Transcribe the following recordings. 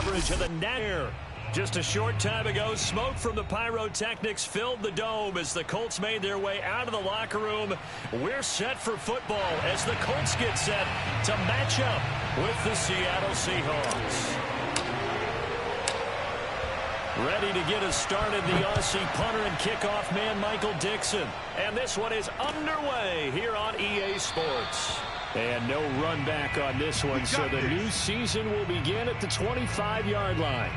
coverage of the net. Just a short time ago, smoke from the pyrotechnics filled the dome as the Colts made their way out of the locker room. We're set for football as the Colts get set to match up with the Seattle Seahawks. Ready to get us started, the Aussie punter and kickoff man, Michael Dixon. And this one is underway here on EA Sports. And no run back on this one, so the new season will begin at the 25-yard line.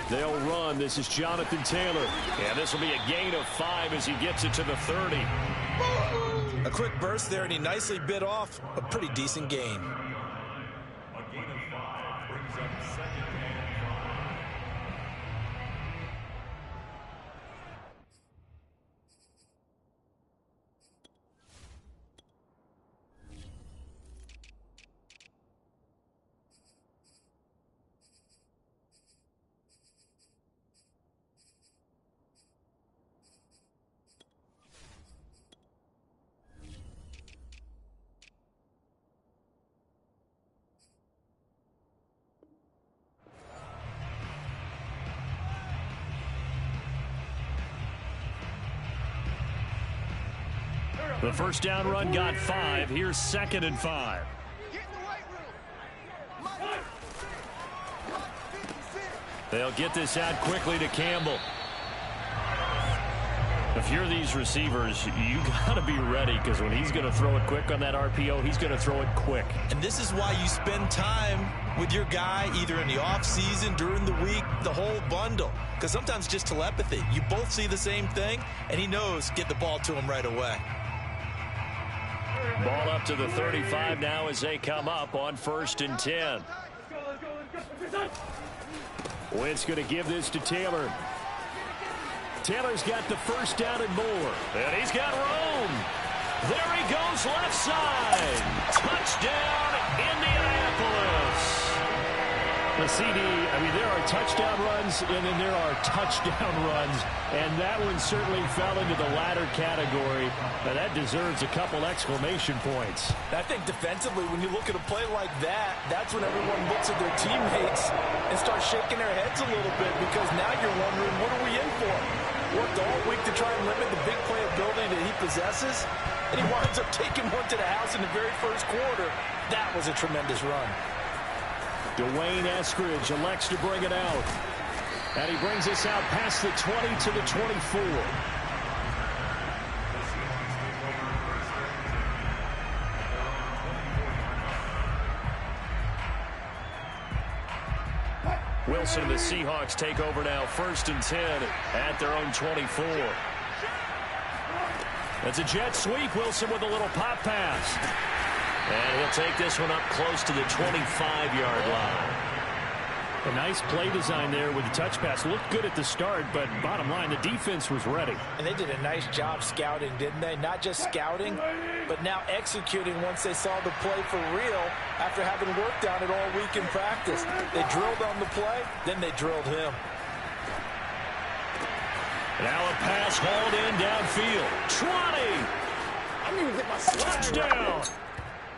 They'll run. This is Jonathan Taylor. And this will be a gain of 5 as he gets it to the 30. A quick burst there, and he nicely bit off a pretty decent gain. A gain of 5 brings up second and 5. The first down run got 5. Here's 2nd and 5. They'll get this out quickly to Campbell. If you're these receivers, you got to be ready, because when he's going to throw it quick on that RPO, he's going to throw it quick. And this is why you spend time with your guy either in the offseason, during the week, the whole bundle. Because sometimes just telepathy. You both see the same thing, and he knows get the ball to him right away. Ball up to the 35 now as they come up on 1st and 10. Wentz going to give this to Taylor. Taylor's got the first down and more. And he's got room. There he goes left side. Touchdown, Indianapolis. The CD, there are touchdown runs and then there are touchdown runs. And that one certainly fell into the latter category. Now that deserves a couple exclamation points. I think defensively, when you look at a play like that, that's when everyone looks at their teammates and starts shaking their heads a little bit, because now you're wondering, what are we in for? Worked all week to try and limit the big play ability that he possesses, and he winds up taking one to the house in the very first quarter. That was a tremendous run. Dwayne Eskridge elects to bring it out. And he brings us out past the 20 to the 24. Wilson and the Seahawks take over now, 1st and 10 at their own 24. That's a jet sweep. Wilson with a little pop pass. And he'll take this one up close to the 25-yard line. A nice play design there with the touch pass. Looked good at the start, but bottom line, the defense was ready. And they did a nice job scouting, didn't they? Not just scouting, but now executing once they saw the play for real after having worked on it all week in practice. They drilled on the play, then they drilled him. Now a pass hauled in downfield. 20! I'm going to get my touchdown!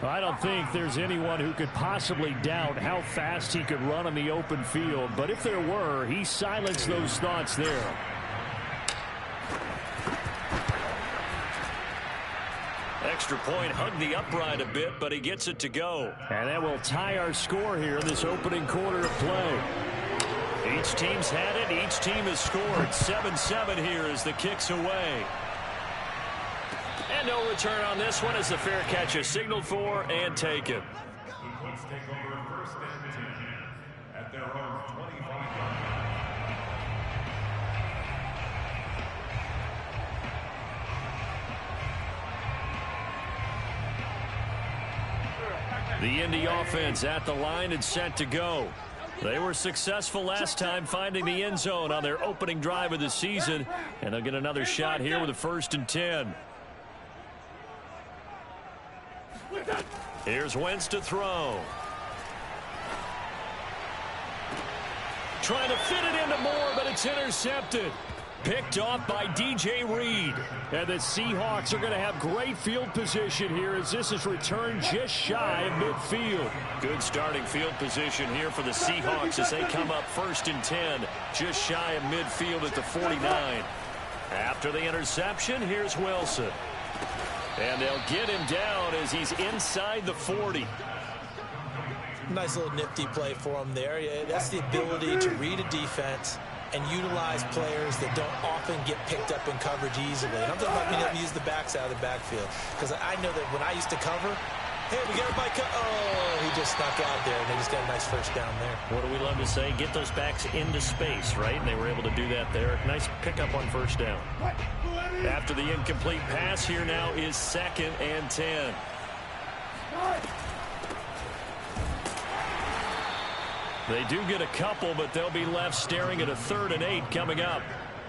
I don't think there's anyone who could possibly doubt how fast he could run on the open field, but if there were, he silenced those thoughts there. Extra point hugged the upright a bit, but he gets it to go. And that will tie our score here in this opening quarter of play. Each team's had it. Each team has scored. 7-7 here as the kick's away. And no return on this one as the fair catch is signaled for and taken. The Colts take over 1st and 10 at their own 25-yard line. The Indy offense at the line and set to go. They were successful last time finding the end zone on their opening drive of the season, and they'll get another shot here with a 1st and 10. Here's Wentz to throw. Trying to fit it into Moore, but it's intercepted. Picked off by DJ Reed. And the Seahawks are going to have great field position here as this is returned just shy of midfield. Good starting field position here for the Seahawks as they come up 1st and 10, just shy of midfield at the 49. After the interception, here's Wilson. And they'll get him down as he's inside the 40. Nice little nifty play for him there. Yeah, that's the ability to read a defense and utilize players that don't often get picked up in coverage easily. And I'm talking about being able to use the backs out of the backfield. Because I know that when I used to cover, hey, we got everybody oh, he just snuck out there, and they just got a nice 1st down there. What do we love to say? Get those backs into space, right? And they were able to do that there. Nice pickup on 1st down. After the incomplete pass, here now is 2nd and 10. They do get a couple, but they'll be left staring at a 3rd and 8 coming up.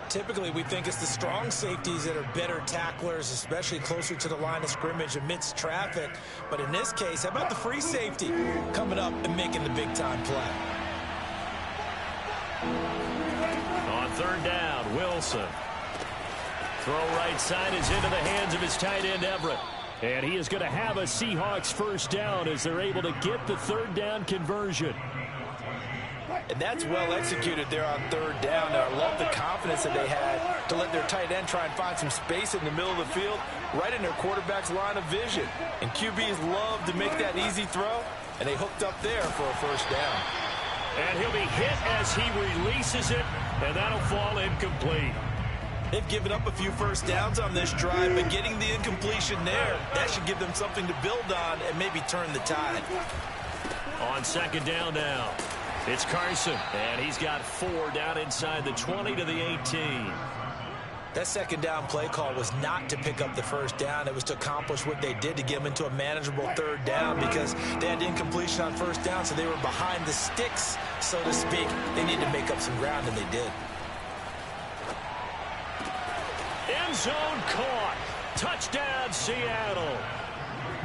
Typically, we think it's the strong safeties that are better tacklers, especially closer to the line of scrimmage amidst traffic. But in this case, how about the free safety coming up and making the big-time play? On 3rd down, Wilson. Throw right side is into the hands of his tight end, Everett. And he is going to have a Seahawks 1st down as they're able to get the 3rd down conversion. And that's well executed there on 3rd down. And I love the confidence that they had to let their tight end try and find some space in the middle of the field, right in their quarterback's line of vision. And QBs love to make that easy throw, and they hooked up there for a 1st down. And he'll be hit as he releases it, and that'll fall incomplete. They've given up a few 1st downs on this drive, but getting the incompletion there, that should give them something to build on and maybe turn the tide. On 2nd down now, it's Carson, and he's got 4 down inside the 20 to the 18. That 2nd down play call was not to pick up the 1st down. It was to accomplish what they did to get them into a manageable 3rd down because they had incompletion on 1st down, so they were behind the sticks, so to speak. They needed to make up some ground, and they did. End zone caught. Touchdown, Seattle.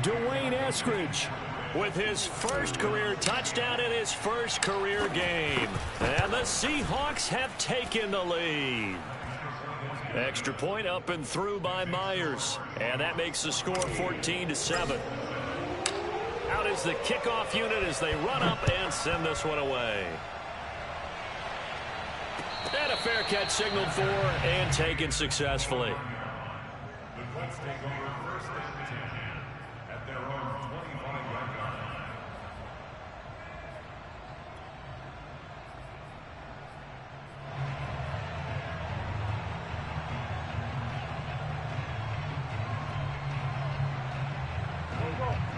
Dwayne Eskridge with his 1st career touchdown in his 1st career game. And the Seahawks have taken the lead. Extra point up and through by Myers. And that makes the score 14-7. Out is the kickoff unit as they run up and send this one away. And a fair catch signaled for and taken successfully. The Colts take over 1st and 10 at their own 25-yard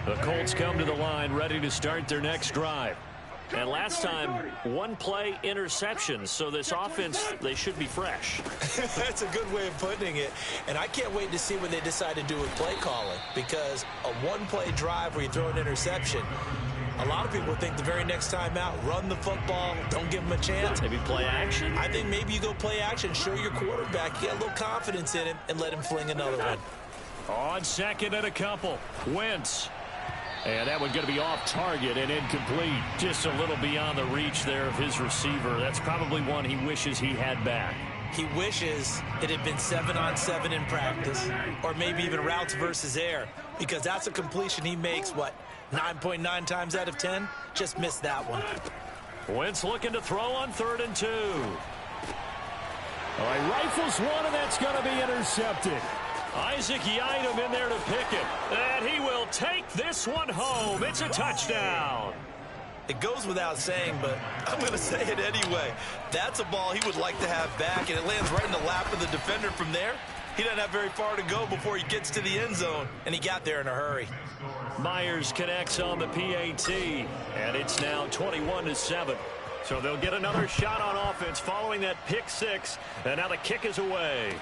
line. The Colts come to the line ready to start their next drive. And last time, 1 play interceptions, so this offense, they should be fresh. That's a good way of putting it. And I can't wait to see what they decide to do with play calling, because a 1-play drive where you throw an interception, a lot of people think the very next time out, run the football, don't give them a chance. Maybe play action? I think maybe you go play action, show your quarterback, you got a little confidence in him, and let him fling another one. On 2nd and a couple, Wentz. And that one going to be off target and incomplete. Just a little beyond the reach there of his receiver. That's probably one he wishes he had back. He wishes it had been 7-on-7 in practice, or maybe even routes versus air, because that's a completion he makes, 9.9 times out of 10? Just missed that one. Wentz looking to throw on 3rd and 2. All right, rifles one, and that's going to be intercepted. Isaac Yiadom in there to pick it. And he will take this one home. It's a touchdown. It goes without saying, but I'm going to say it anyway. That's a ball he would like to have back, and it lands right in the lap of the defender from there. He doesn't have very far to go before he gets to the end zone, and he got there in a hurry. Myers connects on the PAT, and it's now 21-7. So they'll get another shot on offense following that pick 6, and now the kick is away.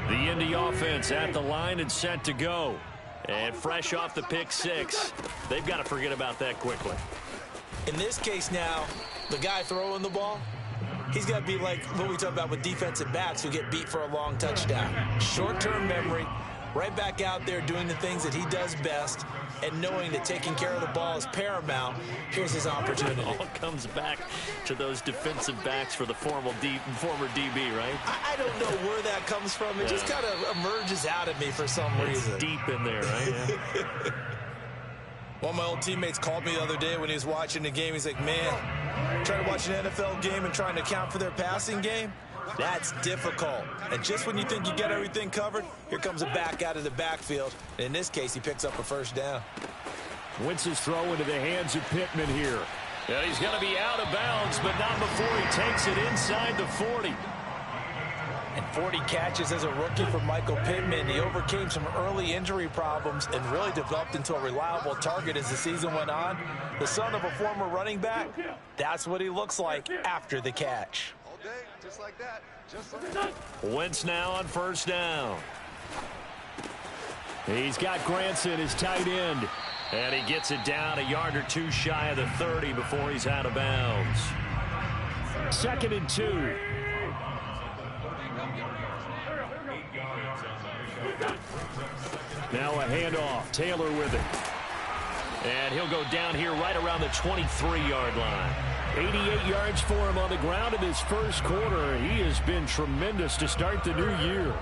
The Indy offense at the line and set to go. And fresh off the pick six, they've got to forget about that quickly. In this case now, the guy throwing the ball, he's got to be like what we talk about with defensive backs who get beat for a long touchdown. Short-term memory, right back out there doing the things that he does best, and knowing that taking care of the ball is paramount. Here's his opportunity. It all comes back to those defensive backs for the former DB, right? I don't know where that comes from. It just kind of emerges out of me for some reason. Deep in there, right? Yeah. One of my old teammates called me the other day when he was watching the game. He's like, man, trying to watch an NFL game and trying to account for their passing game, that's difficult. And just when you think you get everything covered, here comes a back out of the backfield. And in this case, he picks up a first down. Wentz's throw into the hands of Pittman here. And he's going to be out of bounds, but not before he takes it inside the 40. And 40 catches as a rookie for Michael Pittman. He overcame some early injury problems and really developed into a reliable target as the season went on. The son of a former running back, that's what he looks like after the catch. All day, just like that. Just like that. Wentz now on first down. He's got Granson, his tight end. And he gets it down a yard or two shy of the 30 before he's out of bounds. 2nd and 2. Now a handoff. Taylor with it. And he'll go down here right around the 23-yard line. 88 yards for him on the ground in his first quarter. He has been tremendous to start the new year.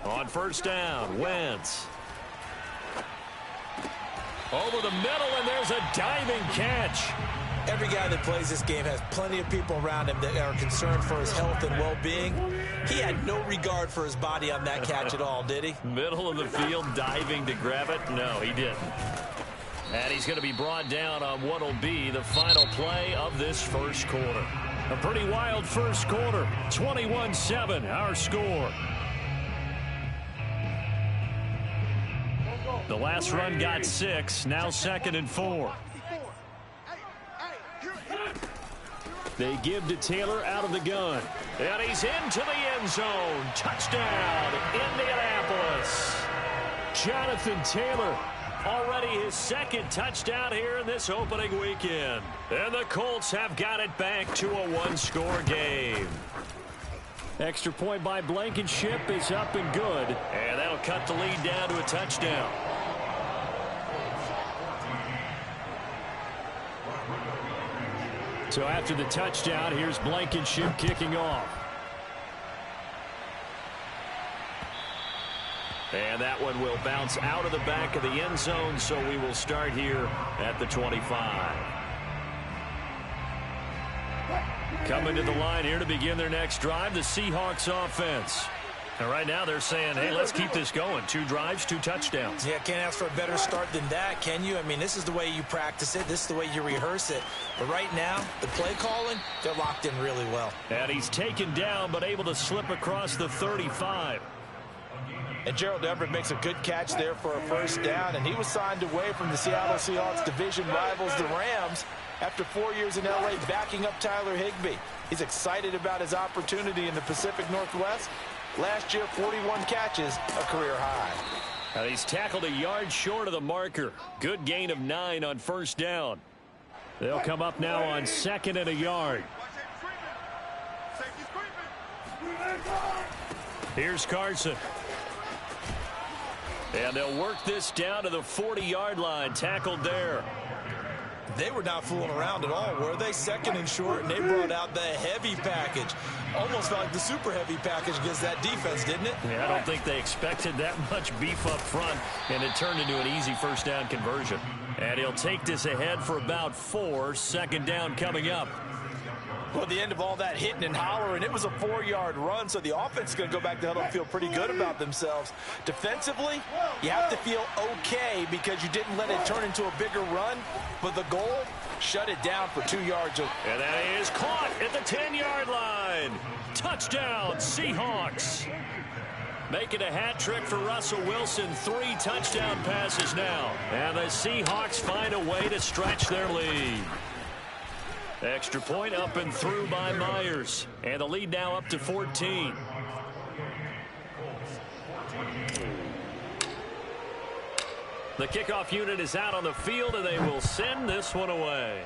On first down, Wentz. Over the middle, and there's a diving catch. Every guy that plays this game has plenty of people around him that are concerned for his health and well-being. He had no regard for his body on that catch at all, did he? Middle of the field, diving to grab it. No, he didn't. And he's going to be brought down on what will be the final play of this first quarter. A pretty wild first quarter. 21-7, our score. The last run got 6. Now 2nd and 4. They give to Taylor out of the gun. And he's into the end zone. Touchdown, Indianapolis. Jonathan Taylor, already his 2nd touchdown here in this opening weekend. And the Colts have got it back to a one-score game. Extra point by Blankenship is up and good. And that'll cut the lead down to a touchdown. So after the touchdown, here's Blankenship kicking off. And that one will bounce out of the back of the end zone, so we will start here at the 25. Coming to the line here to begin their next drive, the Seahawks offense. And right now they're saying, hey, let's keep this going. 2 drives, 2 touchdowns. Yeah, can't ask for a better start than that, can you? I mean, this is the way you practice it. This is the way you rehearse it. But right now, the play calling, they're locked in really well. And he's taken down, but able to slip across the 35. And Gerald Everett makes a good catch there for a first down, and he was signed away from the Seattle Seahawks division rivals, the Rams, after 4 years in L.A. backing up Tyler Higbee. He's excited about his opportunity in the Pacific Northwest. Last year, 41 catches, a career high. And he's tackled a yard short of the marker. Good gain of 9 on first down. They'll come up now on 2nd and a yard. Here's Carson. And they'll work this down to the 40-yard line. Tackled there. They were not fooling around at all, were they? 2nd and short, and they brought out the heavy package. Almost felt like the super heavy package against that defense, didn't it? Yeah, I don't think they expected that much beef up front, and it turned into an easy first down conversion. And he'll take this ahead for about 4. 2nd down coming up. Well, at the end of all that hitting and hollering, it was a 4-yard run, so the offense is going to go back to huddle and feel pretty good about themselves. Defensively, you have to feel okay because you didn't let it turn into a bigger run, but the goal, shut it down for 2 yards. And that is caught at the 10-yard line. Touchdown, Seahawks. Making a hat trick for Russell Wilson. 3 touchdown passes now. And the Seahawks find a way to stretch their lead. Extra point up and through by Myers. And the lead now up to 14. The kickoff unit is out on the field, and they will send this one away.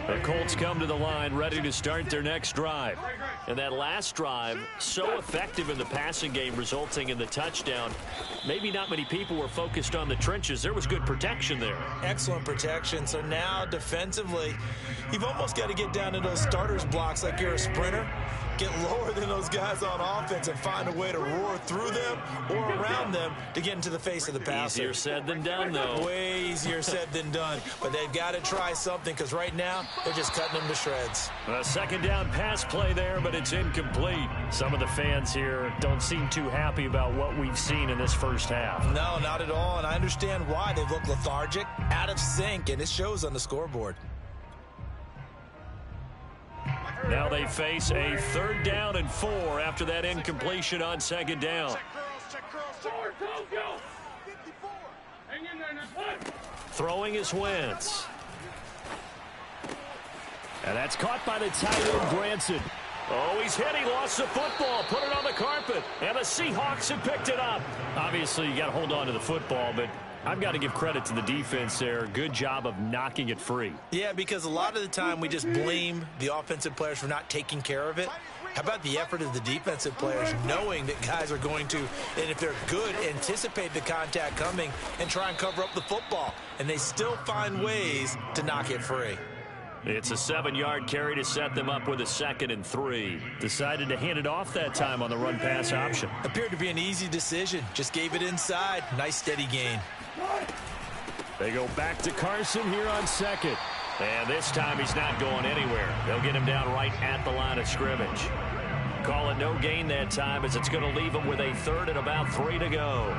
The Colts come to the line ready to start their next drive. And that last drive, so effective in the passing game, resulting in the touchdown. Maybe not many people were focused on the trenches. There was good protection there. Excellent protection. So now defensively, you've almost got to get down to those starters blocks like you're a sprinter. Get lower than those guys on offense and find a way to roar through them or around them to get into the face of the passer. Easier said than done, though. Way easier said than done. But they've got to try something because right now they're just cutting them to shreds. A second down pass play there, but it's incomplete. Some of the fans here don't seem too happy about what we've seen in this first half. No, not at all. And I understand why. They've looked lethargic, out of sync, and it shows on the scoreboard. Now they face a 3rd down and 4 after that incompletion on 2nd down. Throwing is Wentz. And that's caught by the tight end, Branson. Oh, he's hit. He lost the football. Put it on the carpet. And the Seahawks have picked it up. Obviously, you got to hold on to the football, but I've got to give credit to the defense there. Good job of knocking it free. Yeah, because a lot of the time we just blame the offensive players for not taking care of it. How about the effort of the defensive players knowing that guys are going to, and if they're good, anticipate the contact coming and try and cover up the football. And they still find ways to knock it free. It's a 7-yard carry to set them up with a 2nd and 3. Decided to hand it off that time on the run-pass option. Appeared to be an easy decision. Just gave it inside. Nice steady gain. They go back to Carson here on 2nd. And this time he's not going anywhere. They'll get him down right at the line of scrimmage. Call it no gain that time as it's going to leave him with a 3rd and about 3 to go.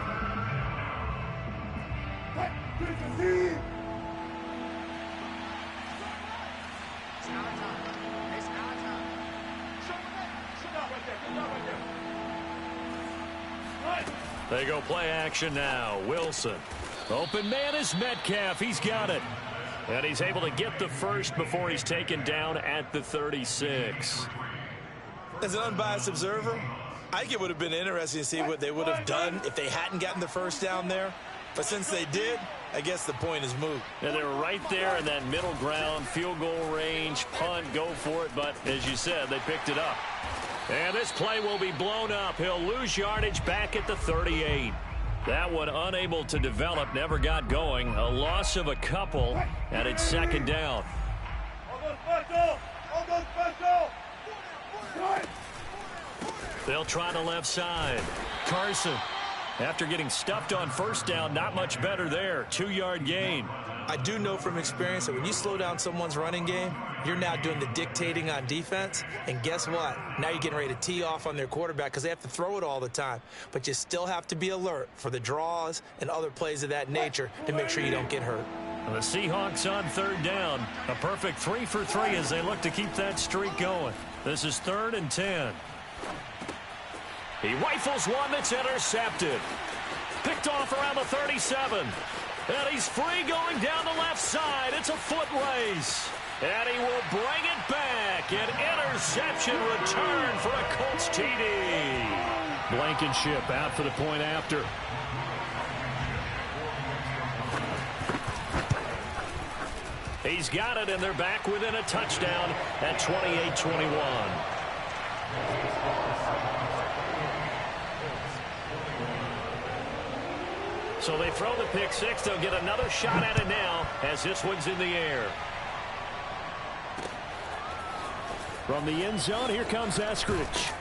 They go play action now. Wilson. Open man is Metcalf. He's got it. And he's able to get the first before he's taken down at the 36. As an unbiased observer, I think it would have been interesting to see what they would have done if they hadn't gotten the first down there. But since they did, I guess the point is moot. And they were right there in that middle ground, field goal range, punt, go for it. But as you said, they picked it up. And this play will be blown up. He'll lose yardage back at the 38. That one unable to develop, never got going. A loss of a couple, and it's 2nd down. They'll try the left side. Carson, after getting stuffed on 1st down, not much better there. 2-yard gain. I do know from experience that when you slow down someone's running game, you're now doing the dictating on defense. And guess what? Now you're getting ready to tee off on their quarterback because they have to throw it all the time. But you still have to be alert for the draws and other plays of that nature to make sure you don't get hurt. The Seahawks on 3rd down. A perfect 3 for 3 as they look to keep that streak going. This is 3rd and 10. He rifles one that's intercepted. Picked off around the 37. And he's free going down the left side. It's a foot race. And he will bring it back. An interception return for a Colts TD. Blankenship out for the point after. He's got it, and they're back within a touchdown at 28-21. So they throw the pick six. They'll get another shot at it now as this one's in the air. From the end zone, here comes Eskridge.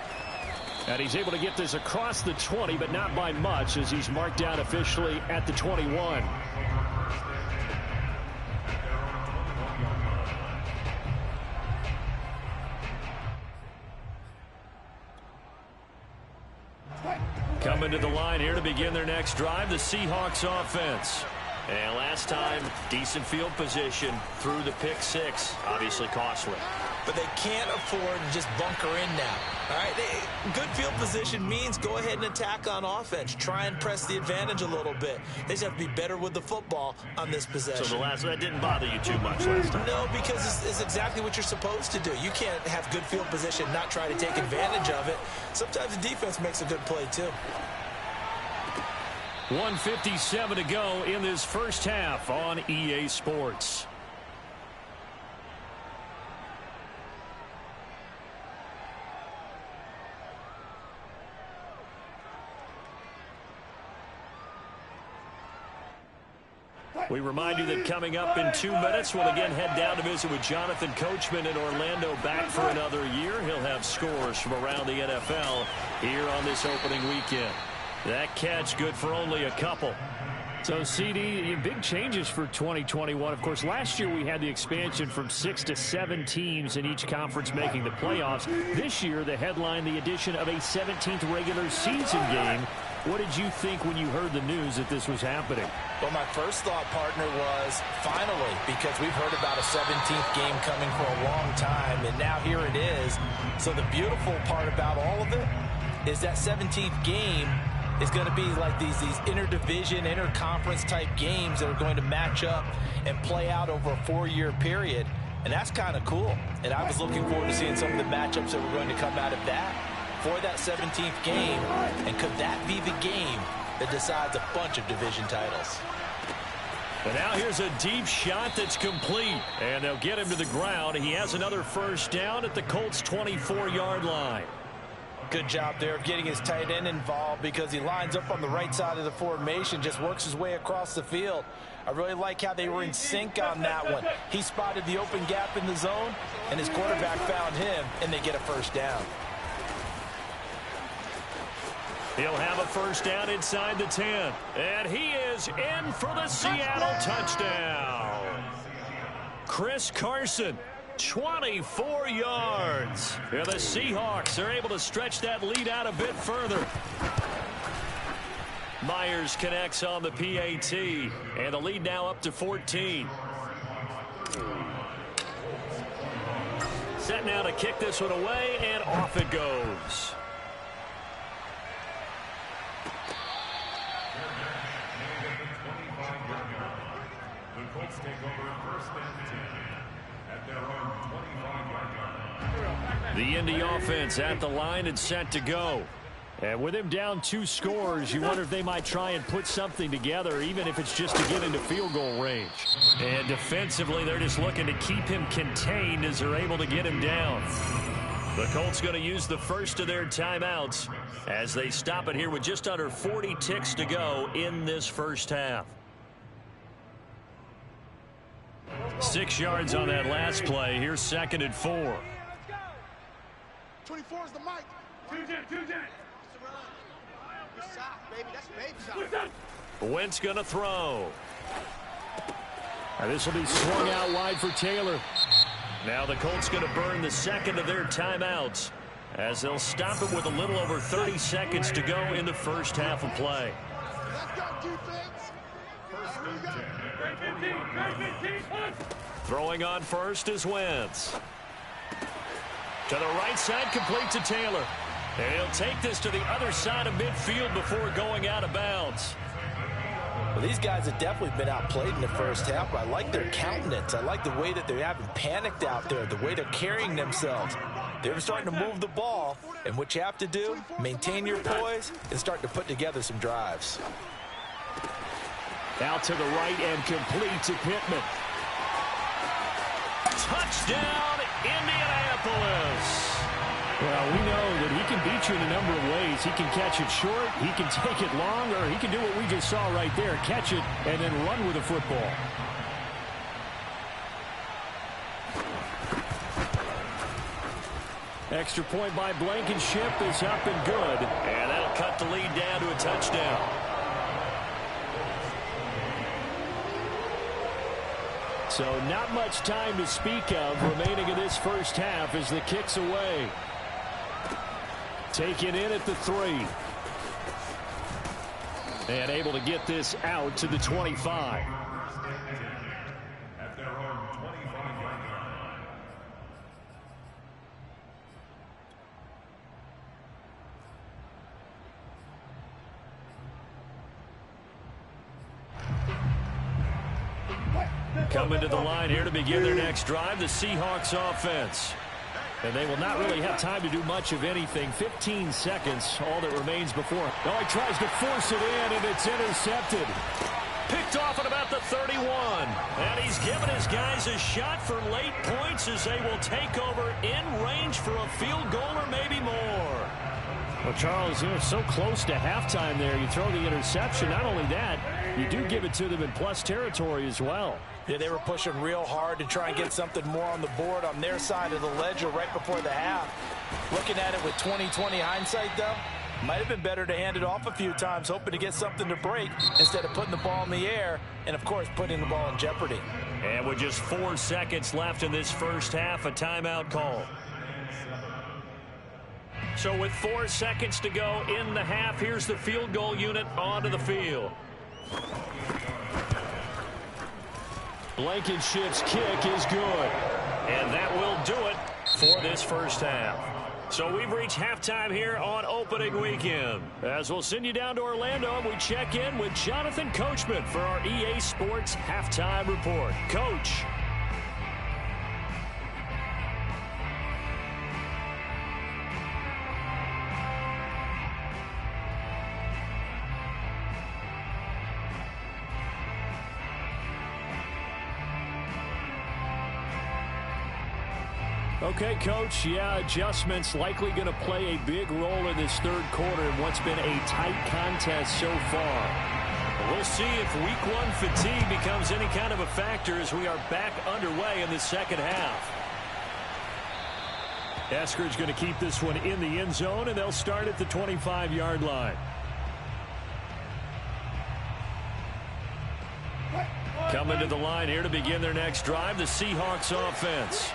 And he's able to get this across the 20, but not by much as he's marked down officially at the 21. Coming to the line here to begin their next drive, the Seahawks offense. And last time, decent field position through the pick six. Obviously costly. But they can't afford to just bunker in now. All right, good field position means go ahead and attack on offense. Try and press the advantage a little bit. They just have to be better with the football on this possession. So that didn't bother you too much last time? No, because it's exactly what you're supposed to do. You can't have good field position, not try to take advantage of it. Sometimes the defense makes a good play too. 1:57 to go in this first half on EA Sports. We remind you that coming up in 2 minutes, we'll again head down to visit with Jonathan Coachman in Orlando, back for another year. He'll have scores from around the NFL here on this opening weekend. That catch good for only a couple. So, CD, big changes for 2021. Of course, last year we had the expansion from 6 to 7 teams in each conference making the playoffs. This year, the headline, the addition of a 17th regular season game. What did you think when you heard the news that this was happening? Well, my first thought, partner, was finally, because we've heard about a 17th game coming for a long time, and now here it is. So the beautiful part about all of it is that 17th game is going to be like these interdivision, interconference type games that are going to match up and play out over a 4-year period. And that's kind of cool. And I was looking forward to seeing some of the matchups that were going to come out of that for that 17th game. And could that be the game that decides a bunch of division titles? And now here's a deep shot that's complete. And they'll get him to the ground. He has another first down at the Colts' 24-yard line. Good job there of getting his tight end involved, because he lines up on the right side of the formation, just works his way across the field. I really like how they were in sync on that one. He spotted the open gap in the zone, and his quarterback found him, and they get a first down. He'll have a first down inside the 10. And he is in for the Seattle touchdown. Chris Carson. 24 yards. Yeah, the Seahawks are able to stretch that lead out a bit further. Myers connects on the PAT, and the lead now up to 14. Set now to kick this one away, and off it goes. The Colts take over first and 10 at their own 25-yard line. The Indy offense at the line and set to go. And with him down 2 scores, you wonder if they might try and put something together, even if it's just to get into field goal range. And defensively, they're just looking to keep him contained as they're able to get him down. The Colts going to use the first of their timeouts as they stop it here with just under 40 ticks to go in this first half. 6 yards on that last play. Here's 2nd and 4. 24 is the mic. 2-10. Good shot, baby. That's a baby shot. Wentz going to throw. This will be swung out wide for Taylor. Now the Colts going to burn the second of their timeouts as they'll stop it with a little over 30 seconds to go in the first half of play. Let's go, defense. Throwing on first is Wentz. To the right side, complete to Taylor. And he'll take this to the other side of midfield before going out of bounds. Well, these guys have definitely been outplayed in the first half, but I like their countenance. I like the way that they haven't panicked out there, the way they're carrying themselves. They're starting to move the ball, and what you have to do, maintain your poise and start to put together some drives. Out to the right and complete to Pittman. Touchdown, Indianapolis. Well, we know that he can beat you in a number of ways. He can catch it short, he can take it long, or he can do what we just saw right there, catch it and then run with the football. Extra point by Blankenship is up and good. And that'll cut the lead down to a touchdown. So not much time to speak of remaining in this first half as the kick's away. Taken in at the 3. And able to get this out to the 25. At their own 25-yard line. Coming to the line here to begin their next drive, the Seahawks offense. And they will not really have time to do much of anything. 15 seconds, all that remains before. Oh, he tries to force it in, and it's intercepted. Picked off at about the 31. And he's given his guys a shot for late points as they will take over in range for a field goal or maybe more. Well, Charles, so close to halftime there. You throw the interception. Not only that, you do give it to them in plus territory as well. Yeah, they were pushing real hard to try and get something more on the board on their side of the ledger right before the half. Looking at it with 20/20 hindsight, though, might have been better to hand it off a few times, hoping to get something to break instead of putting the ball in the air and, of course, putting the ball in jeopardy. And with just 4 seconds left in this first half, a timeout call. So with 4 seconds to go in the half, here's the field goal unit onto the field. Blankenship's kick is good. And that will do it for this first half. So we've reached halftime here on opening weekend. As we'll send you down to Orlando, and we check in with Jonathan Coachman for our EA Sports Halftime Report. Coach. Okay, Coach, yeah, adjustments likely going to play a big role in this third quarter in what's been a tight contest so far. We'll see if week 1 fatigue becomes any kind of a factor as we are back underway in the second half. Eskridge going to keep this one in the end zone, and they'll start at the 25-yard line. Coming to the line here to begin their next drive, the Seahawks offense.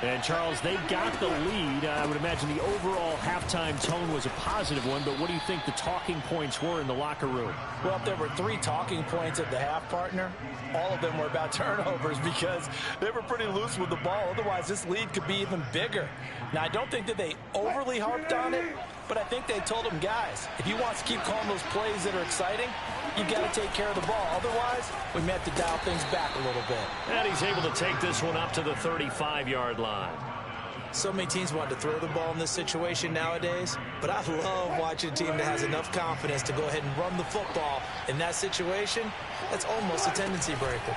And, Charles, they got the lead. I would imagine the overall halftime tone was a positive one, but what do you think the talking points were in the locker room? Well, if there were 3 talking points at the half, partner, all of them were about turnovers because they were pretty loose with the ball. Otherwise, this lead could be even bigger. Now, I don't think that they overly harped on it, but I think they told them, guys, if you want to keep calling those plays that are exciting, you've got to take care of the ball. Otherwise, we may have to dial things back a little bit. And he's able to take this one up to the 35-yard line. So many teams want to throw the ball in this situation nowadays, but I love watching a team that has enough confidence to go ahead and run the football. In that situation, that's almost a tendency breaker.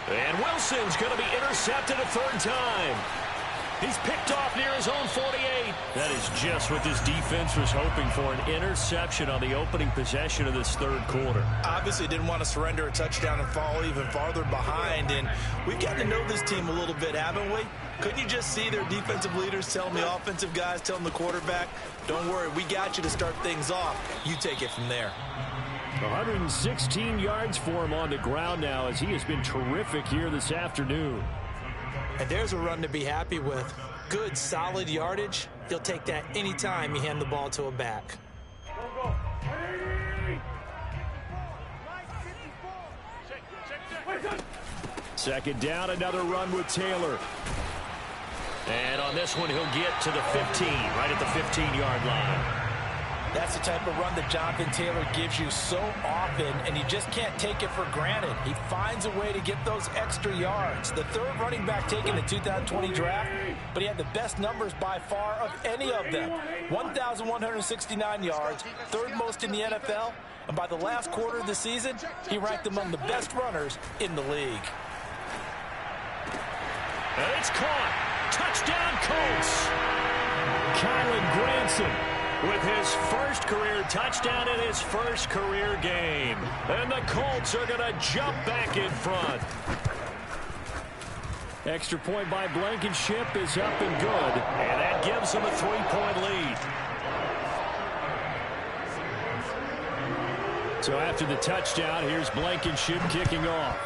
And Wilson's going to be intercepted a third time. He's picked off near his own 48. That is just what this defense was hoping for, an interception on the opening possession of this third quarter. Obviously didn't want to surrender a touchdown and fall even farther behind, and we've gotten to know this team a little bit, haven't we? Couldn't you just see their defensive leaders telling the offensive guys, telling the quarterback, don't worry, we got you to start things off. You take it from there. 116 yards for him on the ground now as he has been terrific here this afternoon. And there's a run to be happy with. Good, solid yardage. You'll take that anytime you hand the ball to a back. Second down, another run with Taylor. And on this one, he'll get to the 15, right at the 15-yard line. That's the type of run that Jonathan Taylor gives you so often, and you just can't take it for granted. He finds a way to get those extra yards. The third running back taken in the 2020 draft, but he had the best numbers by far of any of them. 1,169 yards, third most in the NFL, and by the last quarter of the season, he ranked among the best runners in the league. And it's caught. Touchdown, Colts. Kylen Granson with his first career touchdown in his first career game. And the Colts are going to jump back in front. Extra point by Blankenship is up and good. And that gives them a 3-point lead. So after the touchdown, here's Blankenship kicking off.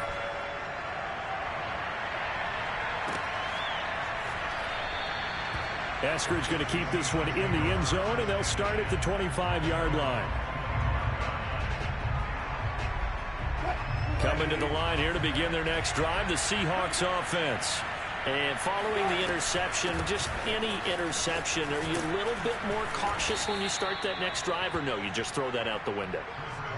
Eskridge going to keep this one in the end zone, and they'll start at the 25-yard line. Coming to the line here to begin their next drive, the Seahawks offense. And following the interception, just any interception, are you a little bit more cautious when you start that next drive, or no, you just throw that out the window?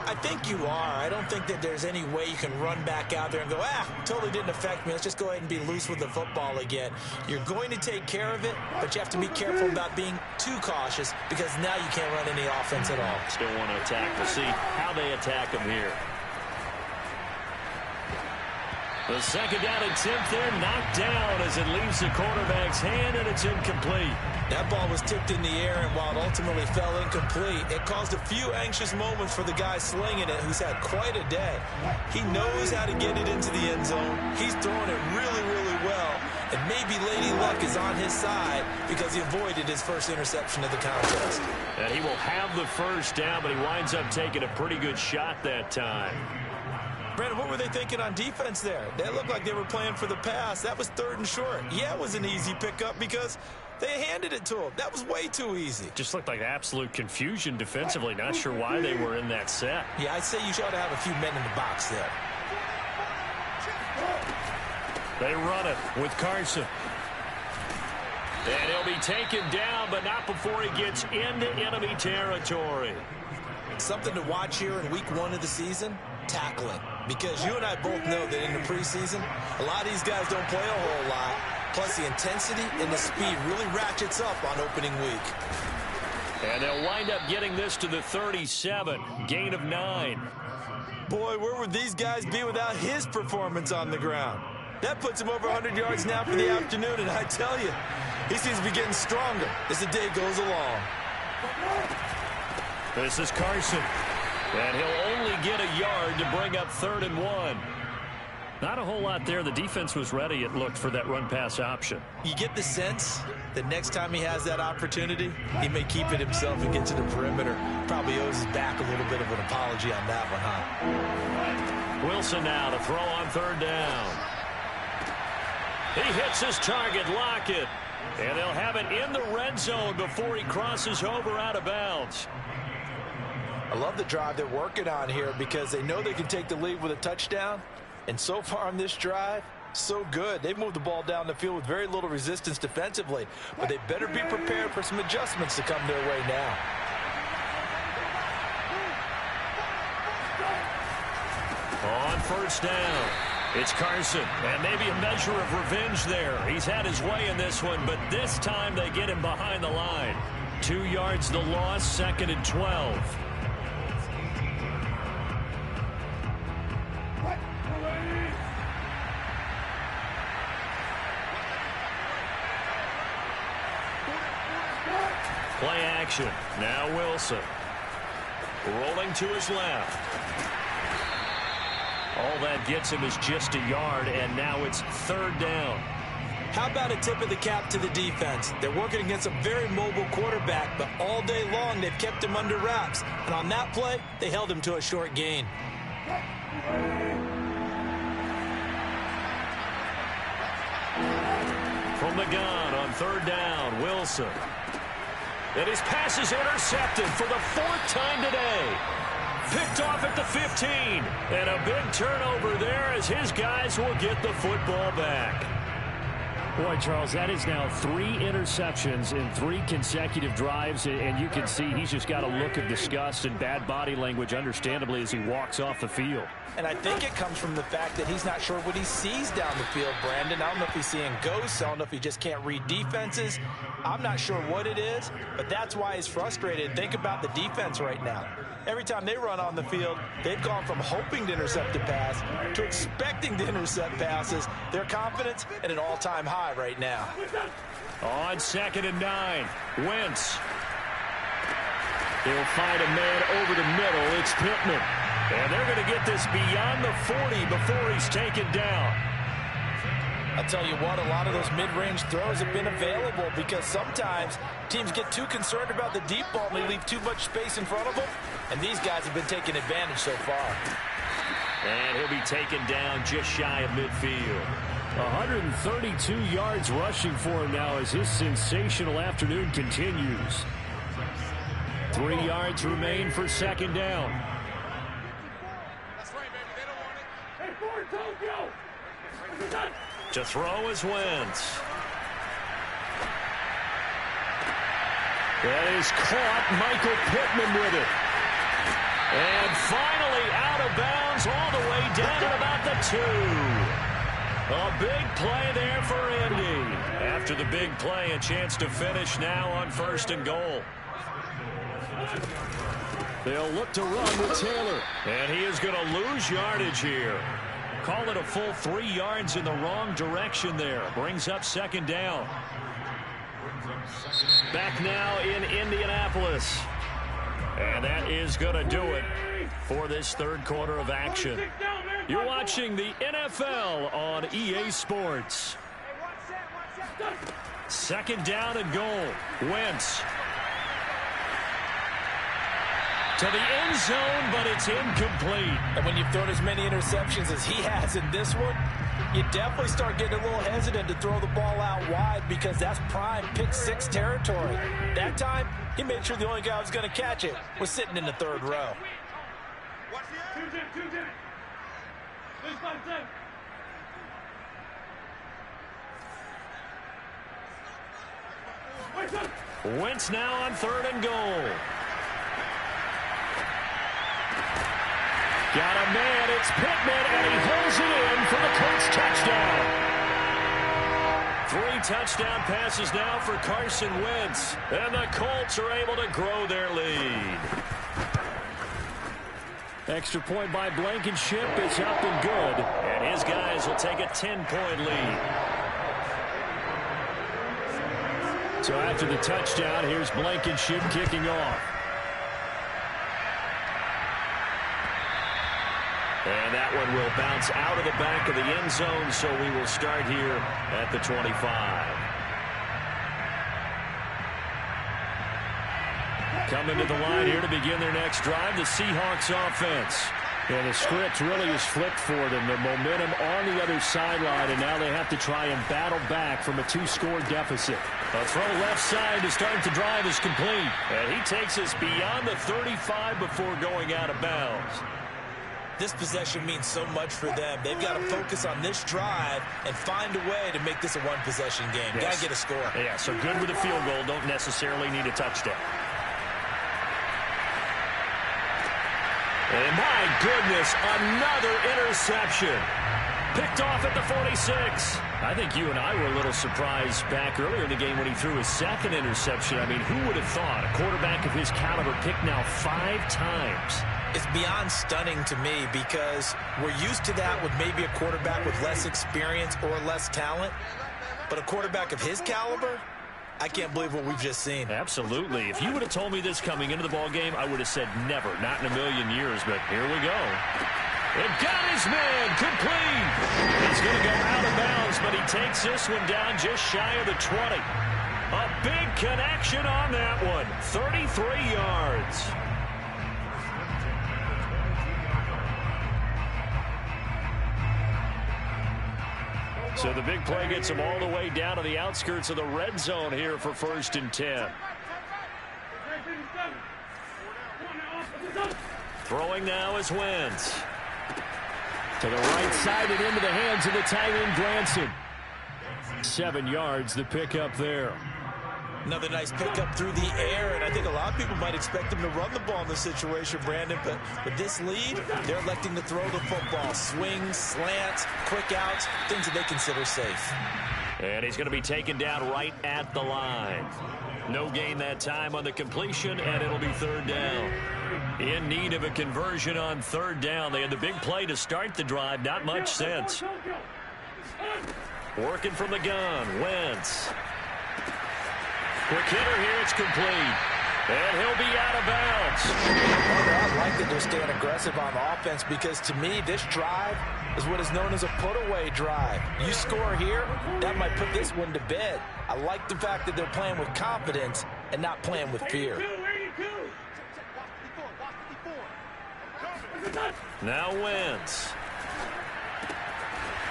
I think you are. I don't think that there's any way you can run back out there and go, totally didn't affect me. Let's just go ahead and be loose with the football again. You're going to take care of it, but you have to be careful about being too cautious because now you can't run any offense at all. Still want to attack. We'll see how they attack them here. The second down attempt there knocked down as it leaves the quarterback's hand, and it's incomplete. That ball was tipped in the air, and while it ultimately fell incomplete, it caused a few anxious moments for the guy slinging it, who's had quite a day. He knows how to get it into the end zone. He's throwing it really, really well, and maybe Lady Luck is on his side because he avoided his first interception of the contest. And he will have the first down, but he winds up taking a pretty good shot that time. Brandon, what were they thinking on defense there? They looked like they were playing for the pass. That was 3rd and short. Yeah, it was an easy pickup because they handed it to him. That was way too easy. Just looked like absolute confusion defensively. Not sure why they were in that set. Yeah, I'd say you ought to have a few men in the box there. They run it with Carson. And he'll be taken down, but not before he gets into enemy territory. Something to watch here in week 1 of the season, tackling. Because you and I both know that in the preseason, a lot of these guys don't play a whole lot. Plus, the intensity and the speed really ratchets up on opening week. And they'll wind up getting this to the 37, gain of 9. Boy, where would these guys be without his performance on the ground? That puts him over 100 yards now for the afternoon, and I tell you, he seems to be getting stronger as the day goes along. This is Carson. And he'll only get a yard to bring up 3rd and 1. Not a whole lot there. The defense was ready, it looked, for that run-pass option. You get the sense that next time he has that opportunity, he may keep it himself and get to the perimeter. Probably owes his back a little bit of an apology on that one, huh? Wilson now to throw on 3rd down. He hits his target, Lockett. And they'll have it in the red zone before he crosses over out of bounds. I love the drive they're working on here because they know they can take the lead with a touchdown. And so far on this drive, so good. They've moved the ball down the field with very little resistance defensively. But they better be prepared for some adjustments to come their way now. On 1st down, it's Carson. And maybe a measure of revenge there. He's had his way in this one, but this time they get him behind the line. 2 yards the loss, 2nd and 12. Play action. Now Wilson. Rolling to his left. All that gets him is just a yard, and now it's 3rd down. How about a tip of the cap to the defense? They're working against a very mobile quarterback, but all day long they've kept him under wraps. And on that play, they held him to a short gain. From the gun on 3rd down, Wilson. And his pass is intercepted for the 4th time today. Picked off at the 15. And a big turnover there as his guys will get the football back. Boy, Charles, that is now 3 interceptions in 3 consecutive drives, and you can see he's just got a look of disgust and bad body language, understandably, as he walks off the field. And I think it comes from the fact that he's not sure what he sees down the field, Brandon. I don't know if he's seeing ghosts. I don't know if he just can't read defenses. I'm not sure what it is, but that's why he's frustrated. Think about the defense right now. Every time they run on the field, they've gone from hoping to intercept a pass to expecting to intercept passes. Their confidence at an all-time high right now. On 2nd and 9, Wentz. They'll find a man over the middle. It's Pittman. And they're going to get this beyond the 40 before he's taken down. I'll tell you what, a lot of those mid-range throws have been available because sometimes teams get too concerned about the deep ball and they leave too much space in front of them. And these guys have been taking advantage so far. And he'll be taken down just shy of midfield. 132 yards rushing for him now as his sensational afternoon continues. 3 yards remain for second down. To throw is Wentz. That is caught. Michael Pittman with it. And finally out of bounds all the way down at about the 2. A big play there for Indy. After the big play, a chance to finish now on 1st and goal. They'll look to run with Taylor. And he is going to lose yardage here. Call it a full 3 yards in the wrong direction there. Brings up second down. Back now in Indianapolis. And that is going to do it for this third quarter of action. You're watching the NFL on EA Sports. Second down and goal. Wentz. To the end zone, but it's incomplete. And when you've thrown as many interceptions as he has in this one, you definitely start getting a little hesitant to throw the ball out wide because that's prime pick 6 territory. That time, he made sure the only guy who was going to catch it was sitting in the third row. Wentz now on 3rd and goal. Got a man, it's Pittman, and he holds it in for the Colts touchdown. 3 touchdown passes now for Carson Wentz, and the Colts are able to grow their lead. Extra point by Blankenship is up and good, and his guys will take a 10-point lead. So after the touchdown, here's Blankenship kicking off. And that one will bounce out of the back of the end zone, so we will start here at the 25. Coming to the line here to begin their next drive, the Seahawks offense. And the script really is flipped for them. The momentum on the other sideline, and now they have to try and battle back from a 2-score deficit. A throw left side to start the drive is complete. And he takes us beyond the 35 before going out of bounds. This possession means so much for them. They've got to focus on this drive and find a way to make this a one-possession game. Yes. Got to get a score. Yeah, so good with a field goal. Don't necessarily need a touchdown. And my goodness, another interception. Picked off at the 46. I think you and I were a little surprised back earlier in the game when he threw his 2nd interception. I mean, who would have thought a quarterback of his caliber picked now 5 times? It's beyond stunning to me because we're used to that with maybe a quarterback with less experience or less talent. But a quarterback of his caliber, I can't believe what we've just seen. Absolutely. If you would have told me this coming into the ball game, I would have said never, not in a million years. But here we go. It got his man complete. He's going to go out of bounds, but he takes this one down just shy of the 20. A big connection on that one. 33 yards. So the big play gets him all the way down to the outskirts of the red zone here for 1st and 10. Throwing now is Wentz. To the right side and into the hands of the tight end, Granson. 7 yards, the pickup there. Another nice pickup through the air, and I think a lot of people might expect him to run the ball in this situation, Brandon, but with this lead, they're electing to throw the football. Swings, slants, quick outs, things that they consider safe. And he's going to be taken down right at the line. No gain that time on the completion, and it'll be 3rd down. In need of a conversion on 3rd down. They had the big play to start the drive. Not much sense. Working from the gun, Wentz. Quick hitter here, it's complete. And he'll be out of bounds. I like that they're staying aggressive on offense because to me, this drive is what is known as a put-away drive. You score here, that might put this one to bed. I like the fact that they're playing with confidence and not playing with fear. Now Wentz.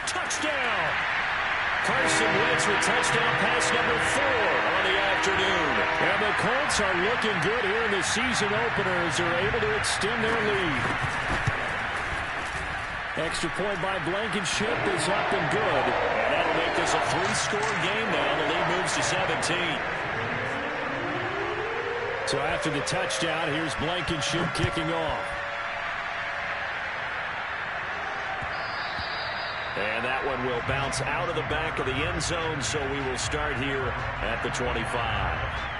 Touchdown. Carson Wentz with touchdown pass number 4 on the afternoon. And the Colts are looking good here in the season opener as they're able to extend their lead. Extra point by Blankenship is up and good. And that'll make this a 3-score game now. The lead moves to 17. So after the touchdown, here's Blankenship kicking off. And that one will bounce out of the back of the end zone, so we will start here at the 25.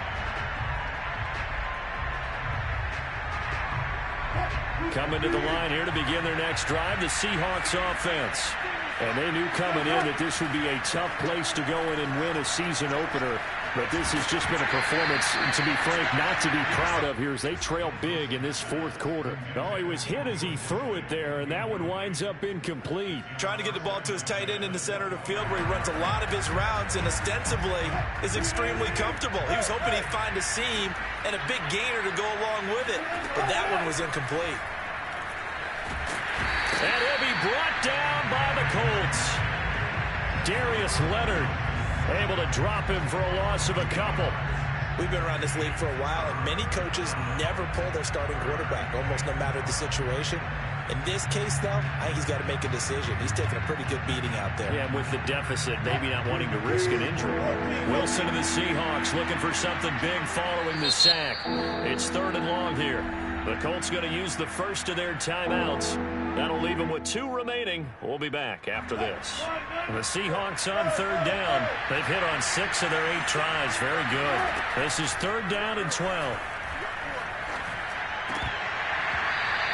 Coming to the line here to begin their next drive, the Seahawks offense. And they knew coming in that this would be a tough place to go in and win a season opener. But this has just been a performance, to be frank, not to be proud of here as they trail big in this fourth quarter. Oh, he was hit as he threw it there, and that one winds up incomplete. Trying to get the ball to his tight end in the center of the field where he runs a lot of his routes and ostensibly is extremely comfortable. He was hoping he'd find a seam and a big gainer to go along with it, but that one was incomplete. And he'll be brought down by the Colts. Darius Leonard able to drop him for a loss of a couple. We've been around this league for a while, and many coaches never pull their starting quarterback, almost no matter the situation. In this case, though, I think he's got to make a decision. He's taking a pretty good beating out there. Yeah, with the deficit, maybe not wanting to risk an injury. Wilson to the Seahawks looking for something big following the sack. It's 3rd and long here. The Colts going to use the first of their timeouts. That'll leave them with 2 remaining. We'll be back after this. The Seahawks on 3rd down. They've hit on 6 of their 8 tries. Very good. This is 3rd down and 12.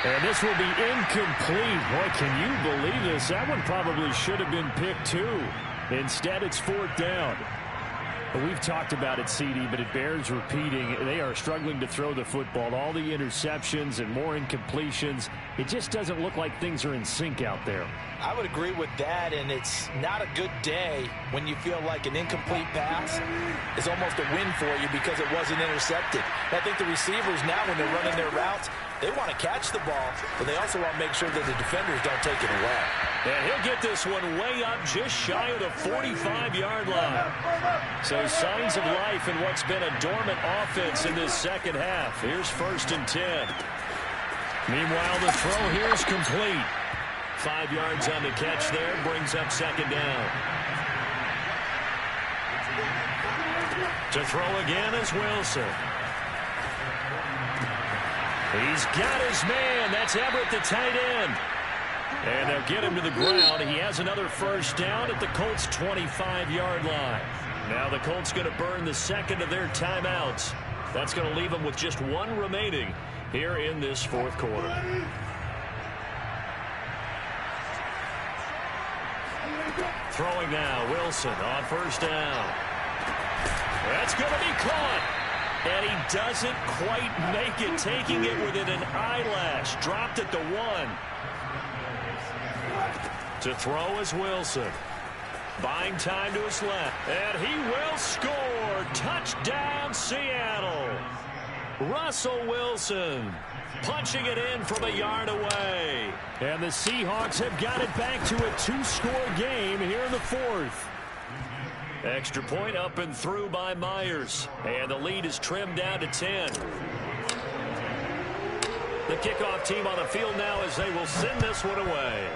And this will be incomplete. Boy, can you believe this? That one probably should have been picked too. Instead, it's 4th down. We've talked about it, CD, but it bears repeating. They are struggling to throw the football. All the interceptions and more incompletions. It just doesn't look like things are in sync out there. I would agree with that, and it's not a good day when you feel like an incomplete pass is almost a win for you because it wasn't intercepted. I think the receivers now, when they're running their routes, they want to catch the ball, but they also want to make sure that the defenders don't take it away. And he'll get this one way up just shy of the 45-yard line. So signs of life in what's been a dormant offense in this second half. Here's 1st and 10. Meanwhile, the throw here is complete. 5 yards on the catch there, brings up 2nd down. To throw again is Wilson. He's got his man. That's Everett, the tight end. And they'll get him to the ground. He has another 1st down at the Colts' 25-yard line. Now the Colts going to burn the 2nd of their timeouts. That's going to leave them with just 1 remaining here in this 4th quarter. Throwing now, Wilson on 1st down. That's going to be caught. And he doesn't quite make it, taking it within an eyelash. Dropped at the 1. To throw is Wilson. Buying time to his left. And he will score. Touchdown, Seattle. Russell Wilson punching it in from a yard away. And the Seahawks have got it back to a 2-score game here in the 4th. Extra point up and through by Myers. And the lead is trimmed down to 10. The kickoff team on the field now as they will send this one away.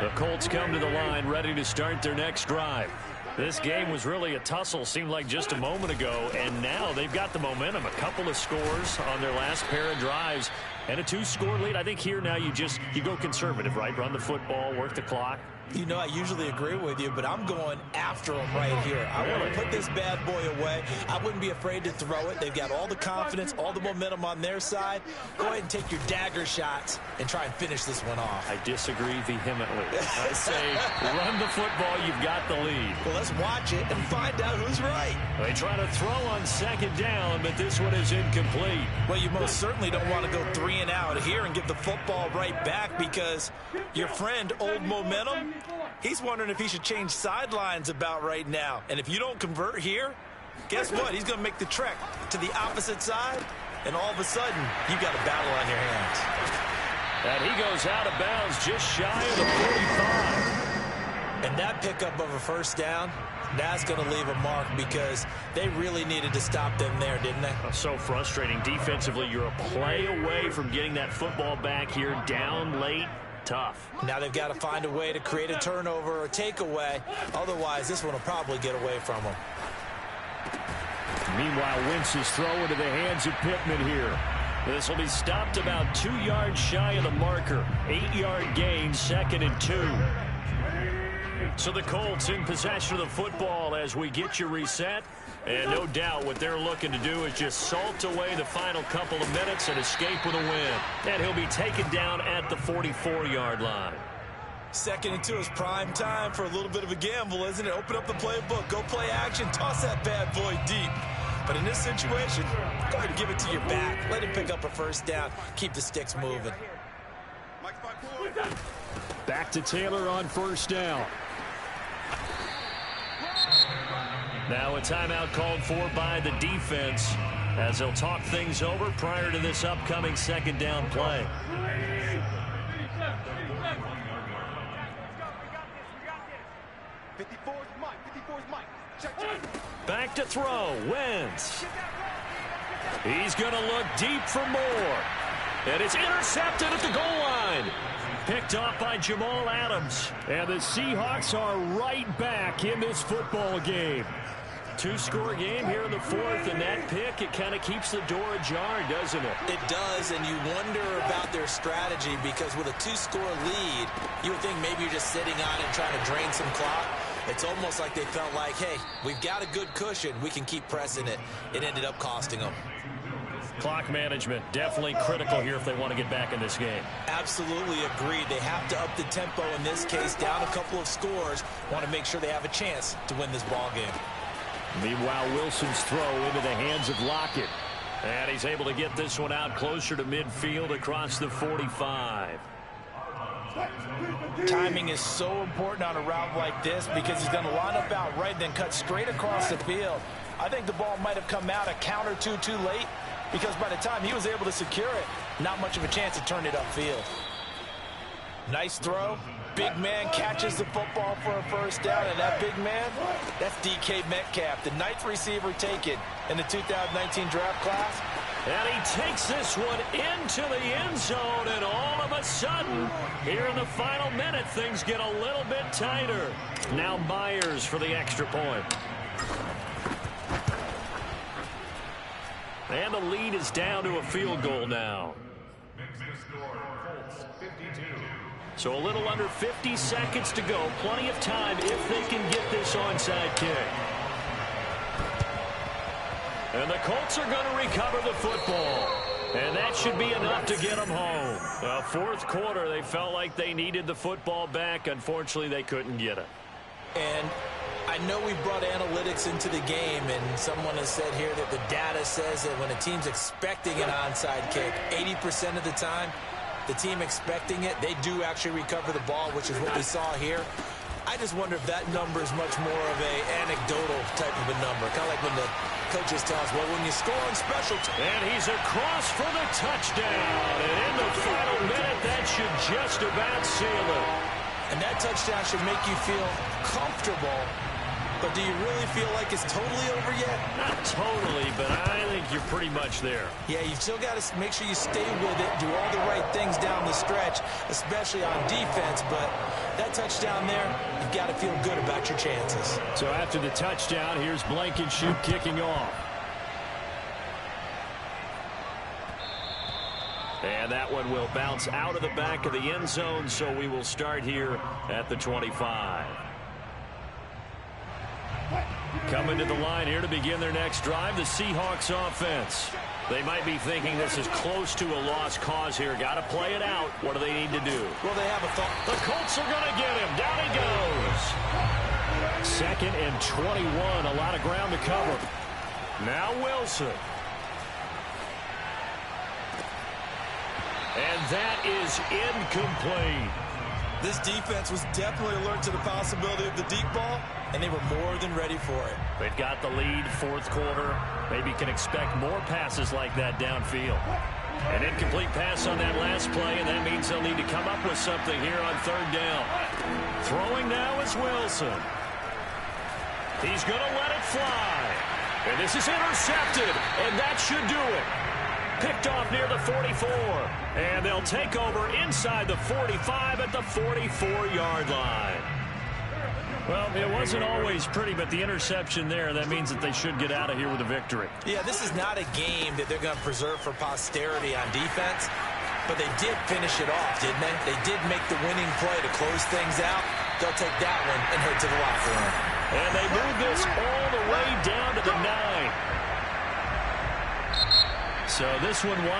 The Colts come to the line ready to start their next drive. This game was really a tussle, seemed like just a moment ago, and now they've got the momentum. A couple of scores on their last pair of drives and a 2-score lead. I think here now you go conservative, right? Run the football, work the clock. You know, I usually agree with you, but I'm going after him right here. I want to put this bad boy away. I wouldn't be afraid to throw it. They've got all the confidence, all the momentum on their side. Go ahead and take your dagger shots and try and finish this one off. I disagree vehemently. I say run the football. You've got the lead. Well, let's watch it and find out who's right. They try to throw on 2nd down, but this one is incomplete. Well, you most certainly don't want to go 3 and out here and give the football right back because your friend, Old Momentum, He's wondering if he should change sidelines about right now. And if you don't convert here, guess what? He's going to make the trek to the opposite side, and all of a sudden, you've got a battle on your hands. And he goes out of bounds just shy of the 45. And that pickup of a first down, that's going to leave a mark because they really needed to stop them there, didn't they? So frustrating. Defensively, you're a play away from getting that football back here, down late. Tough. Now they've got to find a way to create a turnover or takeaway. Otherwise, this one will probably get away from them. Meanwhile, Wentz's throw into the hands of Pittman here. This will be stopped about 2 yards shy of the marker. 8-yard gain, 2nd and 2. So the Colts in possession of the football as we get you reset. And no doubt what they're looking to do is just salt away the final couple of minutes and escape with a win. And he'll be taken down at the 44-yard line. 2nd and 2 is prime time for a little bit of a gamble, isn't it? Open up the playbook, go play action, toss that bad boy deep. But in this situation, go ahead and give it to your back. Let him pick up a first down. Keep the sticks moving. Back to Taylor on first down. Now a timeout called for by the defense as they'll talk things over prior to this upcoming 2nd down play. Back to throw. Wentz. He's going to look deep for more. And it's intercepted at the goal line. Picked off by Jamal Adams. And the Seahawks are right back in this football game. 2-score game here in the 4th, and that pick, it kind of keeps the door ajar, doesn't it? It does, and you wonder about their strategy because with a 2-score lead, you would think maybe you're just sitting on it trying to drain some clock. It's almost like they felt like, hey, we've got a good cushion. We can keep pressing it. It ended up costing them. Clock management definitely critical here if they want to get back in this game. Absolutely agreed. They have to up the tempo in this case, down a couple of scores. Want to make sure they have a chance to win this ball game. Meanwhile, Wilson's throw into the hands of Lockett. And he's able to get this one out closer to midfield across the 45. Timing is so important on a route like this because he's going to line up out right, then cut straight across the field. I think the ball might have come out a count or two too late because by the time he was able to secure it, not much of a chance to turn it upfield. Nice throw. Big man catches the football for a first down, and that big man, that's DK Metcalf, the 9th receiver taken in the 2019 draft class. And he takes this one into the end zone, and all of a sudden, here in the final minute, things get a little bit tighter. Now Myers for the extra point. And the lead is down to a field goal now. So a little under 50 seconds to go. Plenty of time if they can get this onside kick. And the Colts are going to recover the football. And that should be enough to get them home. The 4th quarter, they felt like they needed the football back. Unfortunately, they couldn't get it. And I know we brought analytics into the game, and someone has said here that the data says that when a team's expecting an onside kick, 80% of the time, the team expecting it, they do actually recover the ball, which is what we saw here. I just wonder if that number is much more of a anecdotal type of a number. Kind of like when the coaches tell us, well, when you score on special teams. And he's across for the touchdown. And in the final minute, that should just about seal it. And that touchdown should make you feel comfortable. But do you really feel like it's totally over yet? Not totally, but I think you're pretty much there. Yeah, you've still got to make sure you stay with it, do all the right things down the stretch, especially on defense. But that touchdown there, you've got to feel good about your chances. So after the touchdown, here's Blankenship kicking off. And that one will bounce out of the back of the end zone, so we will start here at the 25. Coming to the line here to begin their next drive, the Seahawks offense. They might be thinking this is close to a lost cause here. Got to play it out. What do they need to do? Well, they have a thought. The Colts are going to get him. Down he goes. 2nd and 21. A lot of ground to cover. Now Wilson. And that is incomplete. This defense was definitely alert to the possibility of the deep ball, and they were more than ready for it. They've got the lead, fourth quarter. Maybe can expect more passes like that downfield. An incomplete pass on that last play, and that means they'll need to come up with something here on third down. Throwing now is Wilson. He's going to let it fly. And this is intercepted, and that should do it. Picked off near the 44. And they'll take over inside the 45 at the 44-yard line. Well, it wasn't always pretty, but the interception there, that means that they should get out of here with a victory. Yeah, this is not a game that they're going to preserve for posterity on defense, but they did finish it off, didn't they? They did make the winning play to close things out. They'll take that one and head to the locker room. And they move this all the way down to the 9. So this one winds